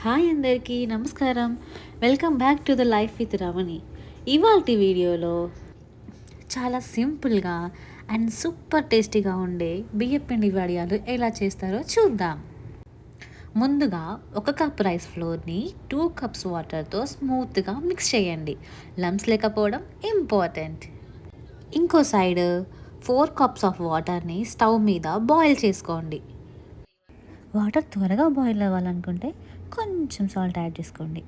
Hi అందరికీ నమస్కారం. Welcome back to the life with Ramani. ఇవాల్టి వీడియోలో చాలా సింపుల్గా అండ్ సూపర్ టేస్టీగా ఉండే బియ్యపిండి వడియాలు ఎలా చేస్తారో చూద్దాం. ముందుగా 1 కప్ రైస్ ఫ్లోర్ని 2 కప్స్ వాటర్తో స్మూత్గా మిక్స్ చేయండి. లంప్స్ లేకపోవడం ఇంపార్టెంట్. ఇంకో సైడ్ 4 కప్స్ ఆఫ్ వాటర్ని స్టవ్ మీద బాయిల్ చేసుకోండి. వాటర్ త్వరగా బాయిల్ అవ్వాలనుకుంటే కొంచెం సాల్ట్ యాడ్ చేసుకోండి.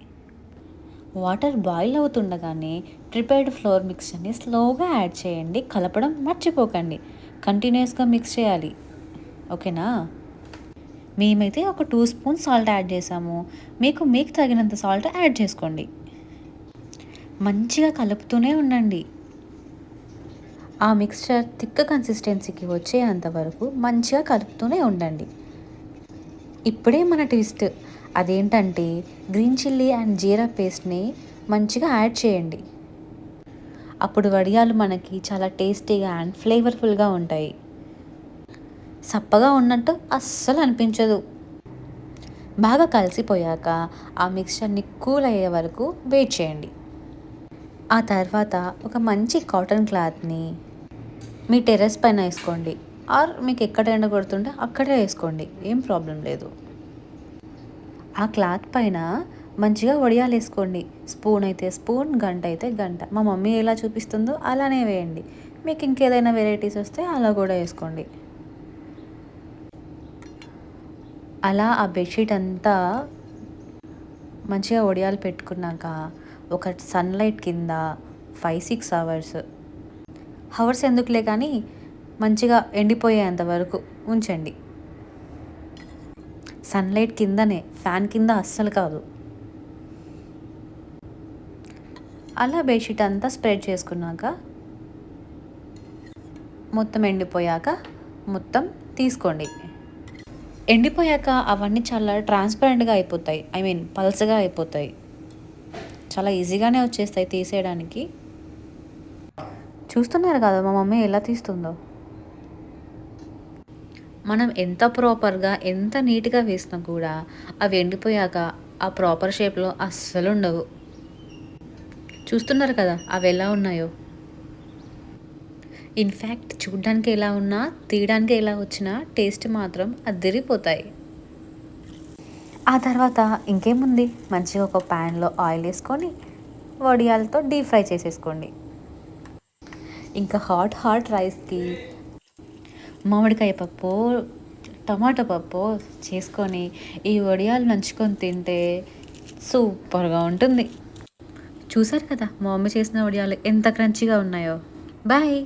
వాటర్ బాయిల్ అవుతుండగానే ప్రిపేర్డ్ ఫ్లోర్ మిక్స్చర్ని స్లోగా యాడ్ చేయండి. కలపడం మర్చిపోకండి. కంటిన్యూస్గా మిక్స్ చేయాలి. ఓకేనా? మేమైతే ఒక 2 స్పూన్స్ సాల్ట్ యాడ్ చేసాము. మీకు తగినంత సాల్ట్ యాడ్ చేసుకోండి. మంచిగా కలుపుతూనే ఉండండి. ఆ మిక్స్చర్ థిక్ కన్సిస్టెన్సీకి వచ్చేంత వరకు మంచిగా కలుపుతూనే ఉండండి. ఇప్పుడే మన ట్విస్ట్. అదేంటంటే గ్రీన్ చిల్లీ అండ్ జీరా పేస్ట్ని మంచిగా యాడ్ చేయండి. అప్పుడు వడియాలు మనకి చాలా టేస్టీగా అండ్ ఫ్లేవర్ఫుల్గా ఉంటాయి. సప్పగా ఉన్నట్టు అస్సలు అనిపించదు. బాగా కలిసిపోయాక ఆ మిక్స్చర్ని కూల్ అయ్యే వరకు వెయిట్ చేయండి. ఆ తర్వాత ఒక మంచి కాటన్ క్లాత్ని మీ టెర్రస్ పైన వేసుకోండి. ఆర్ మీకు ఎక్కడ ఎండ కొడుతుంటే అక్కడే వేసుకోండి. ఏం ప్రాబ్లం లేదు. ఆ క్లాత్ పైన మంచిగా వడియాలు వేసుకోండి. స్పూన్ అయితే స్పూన్, గంట అయితే గంట. మా మమ్మీ ఎలా చూపిస్తుందో అలానే వేయండి. మీకు ఇంకేదైనా వెరైటీస్ వస్తే అలా కూడా వేసుకోండి. అలా ఆ బెడ్షీట్ అంతా మంచిగా వడియాలు పెట్టుకున్నాక ఒక సన్లైట్ కింద 5-6 అవర్స్ ఎందుకులే కానీ మంచిగా ఎండిపోయేంత వరకు ఉంచండి. సన్లైట్ కిందనే, ఫ్యాన్ కింద అస్సలు కాదు. అలా బెడ్షీట్ అంతా స్ప్రెడ్ చేసుకున్నాక మొత్తం ఎండిపోయాక మొత్తం తీసుకోండి. ఎండిపోయాక అవన్నీ చాలా ట్రాన్స్పరెంట్గా అయిపోతాయి. పల్చగా అయిపోతాయి. చాలా ఈజీగానే వచ్చేస్తాయి తీసేయడానికి. చూస్తున్నారు కదా మా మమ్మీ ఎలా తీస్తుందో. మనం ఎంత ప్రాపర్గా ఎంత నీట్గా వేసినా కూడా అవి ఎండిపోయాక ఆ ప్రాపర్ షేప్లో అస్సలు ఉండవు. చూస్తున్నారు కదా అవి ఎలా ఉన్నాయో. ఇన్ఫ్యాక్ట్ చూడ్డానికి ఎలా ఉన్నా తీయడానికి ఎలా వచ్చినా టేస్ట్ మాత్రం అదిరిపోతాయి. ఆ తర్వాత ఇంకేముంది, మంచిగా ఒక ప్యాన్లో ఆయిల్ వేసుకొని వడియాలతో డీప్ ఫ్రై చేసేసుకోండి. ఇంకా హాట్ రైస్కి మామిడికాయ పప్పు, టమాటో పప్పు చేసుకొని ఈ వడియాలు నంచుకొని తింటే సూపర్గా ఉంటుంది. చూసారు కదా మా మమ్మీ చేసిన వడియాలు ఎంత క్రంచీగా ఉన్నాయో. బాయ్.